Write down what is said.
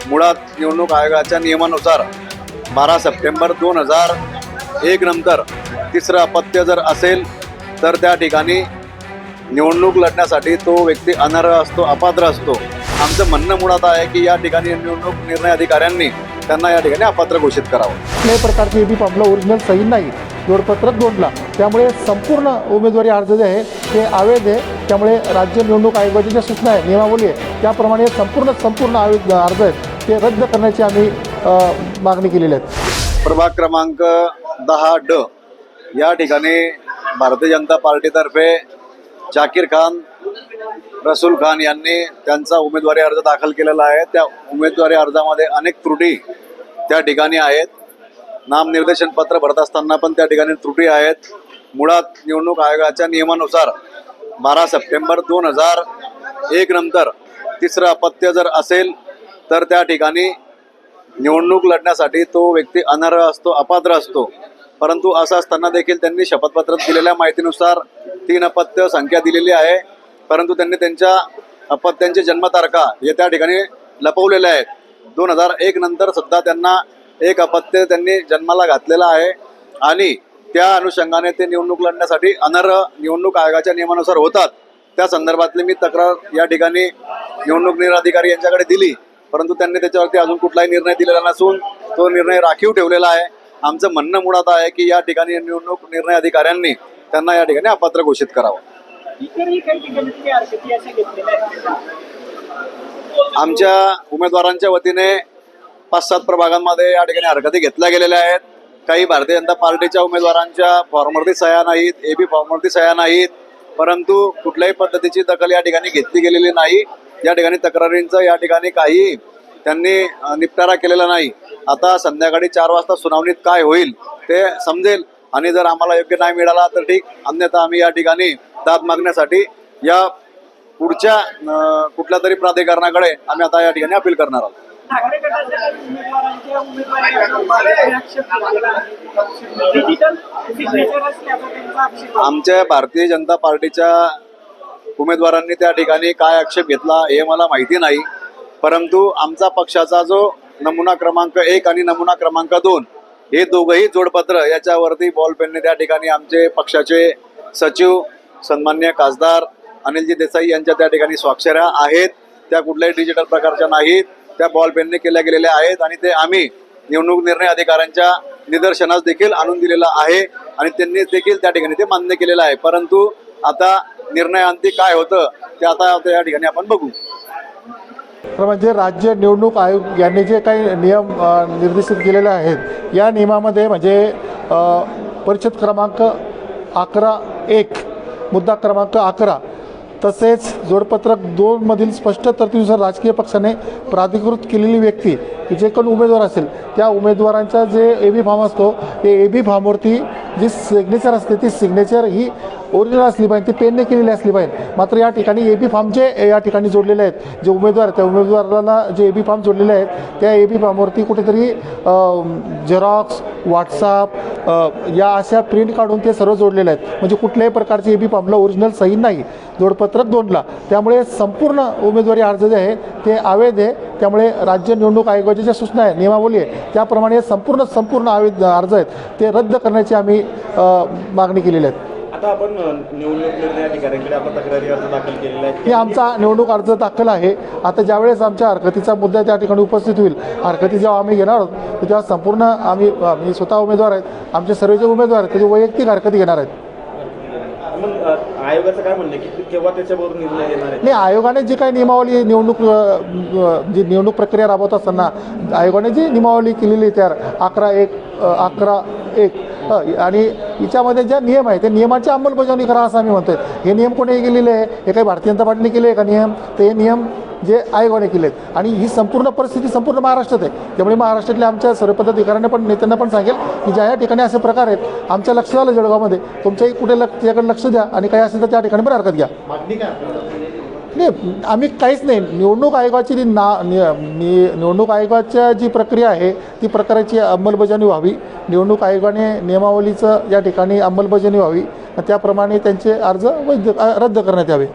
मुळात निवडणूक आयोगाच्या नियमानुसार 12 सप्टेंबर 2001 नंतर तिसरं अपत्य जर असेल तर त्या ठिकाणी निवडणूक लढण्यासाठी तो व्यक्ती अनर्ह असतो, अपात्र असतो. आमचं म्हणणं मुळात आहे की या ठिकाणी निवडणूक निर्णय अधिकाऱ्यांनी त्यांना या ठिकाणी अपात्र घोषित करावं. कुठल्याही प्रकारचे EB फॉर्मला ओरिजिनल सही नाही, जोडपत्रक जोडला, त्यामुळे संपूर्ण उमेदवारी अर्ज जे आहे ते अवैध आहे. त्यामुळे राज्य निवडणूक आयोगाची ज्या सूचना आहे, नियमावली आहे, त्याप्रमाणे संपूर्ण अवैध अर्ज आहेत ते रद्द करण्याची आम्ही मागणी केलेली आहे. प्रभाग क्रमांक 10D या ठिकाणी भारतीय जनता पार्टीतर्फे जाकीर खान, रसूल खान यांनी त्यांचा उमेदवारी अर्ज दाखल केलेला आहे. त्या उमेदवारी अर्जामध्ये अनेक त्रुटी त्या ठिकाणी आहेत. नामनिर्देशन पत्र भरत असताना पण त्या ठिकाणी त्रुटी आहेत. मुळात निवडणूक आयोगाच्या नियमानुसार 12 सप्टेंबर 2001 नंतर तिसरं अपत्य जर असेल तर त्या ठिकाणी निवडणूक लढण्यासाठी तो व्यक्ती अनर्ह असतो, अपात्र असतो. परंतु असं असताना देखील त्यांनी शपथपत्रात दिलेल्या माहितीनुसार 3 अपत्य संख्या दिलेली आहे. परंतु त्यांनी त्यांच्या अपत्यांची जन्मतारखा हे त्या ठिकाणी लपवलेल्या आहेत. 2001 नंतर सुद्धा त्यांना एक अपत्य त्यांनी जन्माला घातलेला आहे आणि त्या अनुषंगाने ते निवडणूक लढण्यासाठी अनर्ह निवडणूक आयोगाच्या नियमानुसार होतात. त्या संदर्भातली मी तक्रार या ठिकाणी निवडणूक निर्णय अधिकारी यांच्याकडे दिली, परंतु त्यांनी त्याच्यावरती अजून कुठलाही निर्णय दिलेला नसून तो निर्णय राखीव ठेवलेला आहे. आमचं म्हणणं मुळात आहे की या ठिकाणी निवडणूक निर्णय अधिकाऱ्यांनी त्यांना या ठिकाणी अपात्र घोषित करावं. आमच्या उमेदवारांच्या वतीने 5-7 प्रभागांमध्ये या ठिकाणी हरकती घेतल्या गेलेल्या आहेत. काही भारतीय जनता पार्टीच्या उमेदवारांच्या फॉर्मवरती सह्या नाहीत, EB फॉर्मवरती सह्या नाहीत, परंतु कुठल्याही पद्धतीची दखल या ठिकाणी घेतली गेलेली नाही. या ठिकाणी तक्रारींचं या ठिकाणी काही त्यांनी निपटारा केलेला नाही. आता संध्याकाळी 4 वाजता सुनावणीत काय होईल ते समजेल आणि जर आम्हाला योग्य न्याय मिळाला तर ठीक, अन्यथा आम्ही या ठिकाणी दाद मागण्यासाठी या पुढच्या कुठल्या तरी प्राधिकरणाकडे आम्ही आता या ठिकाणी अपील करणार आहोत. आमच्या भारतीय जनता पार्टीच्या उमेदवारांनी त्या ठिकाणी काय आक्षेप घेतला हे मला माहिती नाही, परंतु आमचा पक्षाचा जो नमुना क्रमांक 1 आणि नमुना क्रमांक 2 हे दोघंही जोडपत्र याच्यावरती बॉलपेनने त्या ठिकाणी आमचे पक्षाचे सचिव सन्मान्य खासदार अनिलजी देसाई यांच्या त्या ठिकाणी स्वाक्षऱ्या आहेत. त्या कुठल्याही डिजिटल प्रकारच्या नाहीत, त्या बॉलपेनने केल्या गेलेल्या आहेत आणि ते आम्ही निवडणूक निर्णय अधिकाऱ्यांच्या निदर्शनास देखील आणून दिलेला आहे आणि त्यांनी देखील त्या ठिकाणी ते मान्य केलेलं आहे. परंतु आता निर्णयांती काय होतं ते आता या ठिकाणी आपण बघू. म्हणजे राज्य निवडणूक आयोग यांनी जे काही नियम निर्देशित केलेले आहेत, या नियमामध्ये म्हणजे परिच्छेद क्रमांक 11(1) मुद्दा क्रमांक 11 तसेच जोडपत्रक 2 मधील स्पष्ट तरतुदीनुसार राजकीय पक्षाने प्राधिकृत केलेली व्यक्ती जे कोण उमेदवार असेल त्या उमेदवारांचा जे EB फॉर्म असतो ते EB फॉर्मवरती जी सिग्नेचर असते ती सिग्नेचर ही ओरिजिनल असली पाहिजे, ती पेनने केलेली असली पाहिजे. मात्र या ठिकाणी EB फॉर्म जे या ठिकाणी जोडलेले आहेत, जे उमेदवार त्या उमेदवाराला जे EB फॉर्म जोडलेले आहेत त्या EB फॉर्मवरती कुठेतरी झेरॉक्स, व्हॉट्सअप या अशा प्रिंट काढून ते सर्व जोडलेले आहेत. म्हणजे कुठल्याही प्रकारचे EB फॉर्मला ओरिजिनल सही नाही, जोडपत्रक जोडला, त्यामुळे संपूर्ण उमेदवारी अर्ज जे आहे ते अवैध आहे. त्यामुळे राज्य निवडणूक आयोगाची ज्या सूचना आहे, नियमावली आहे, त्याप्रमाणे संपूर्ण अवैध अर्ज आहेत ते रद्द करण्याची आम्ही मागणी केलेली आहे. आता आपण निवडणूक निर्णय अधिकाऱ्यांकडे आपण तक्रारी अर्ज दाखल केलेला आहे. हे आमचा निवडणूक अर्ज दाखल आहे. आता ज्यावेळेस आमच्या हरकतीचा मुद्दा त्या ठिकाणी उपस्थित होईल, हरकती जेव्हा आम्ही घेणार आहोत तेव्हा संपूर्ण आम्ही स्वतः उमेदवार आहेत, आमचे सर्व जे उमेदवार आहेत त्याची वैयक्तिक हरकती घेणार आहेत. मग आयोगाचं काय म्हणणं की केव्हा त्याच्यावर निर्णय येणार आहे? नाही, आयोगाने जी काही नियमावली निवडणूक प्रक्रिया राबवत असताना आयोगाने जी नियमावली केलेली त्या 11(1) आणि याच्यामध्ये ज्या नियम आहे त्या नियमांची अंमलबजावणी करा असं आम्ही म्हणतोय. हे नियम कोणी केलेले आहे? हे काही भारतीय जनता पार्टीने केले आहे का नियम? तर हे नियम जे आयोगाने केले आहेत आणि ही संपूर्ण परिस्थिती संपूर्ण महाराष्ट्रात आहे. त्यामुळे महाराष्ट्रातल्या आमच्या सर्व पदाधिकाऱ्यांना पण नेत्यांना पण सांगेल की ज्या या ठिकाणी असे प्रकार आहेत, आमच्या लक्ष झालं जळगावमध्ये, तुमच्याही कुठे त्याकडे लक्ष द्या आणि काही असेल तर त्या ठिकाणी पण हरकत घ्या. मागणी काय? नाही, आम्ही काहीच नाही. निवडणूक आयोगाची निवडणूक आयोगाच्या जी प्रक्रिया आहे ती प्रकाराची अंमलबजावणी व्हावी, निवडणूक आयोगाने नियमावलीचं या ठिकाणी अंमलबजावणी व्हावी, त्याप्रमाणे त्यांचे अर्ज रद्द करण्यात यावे.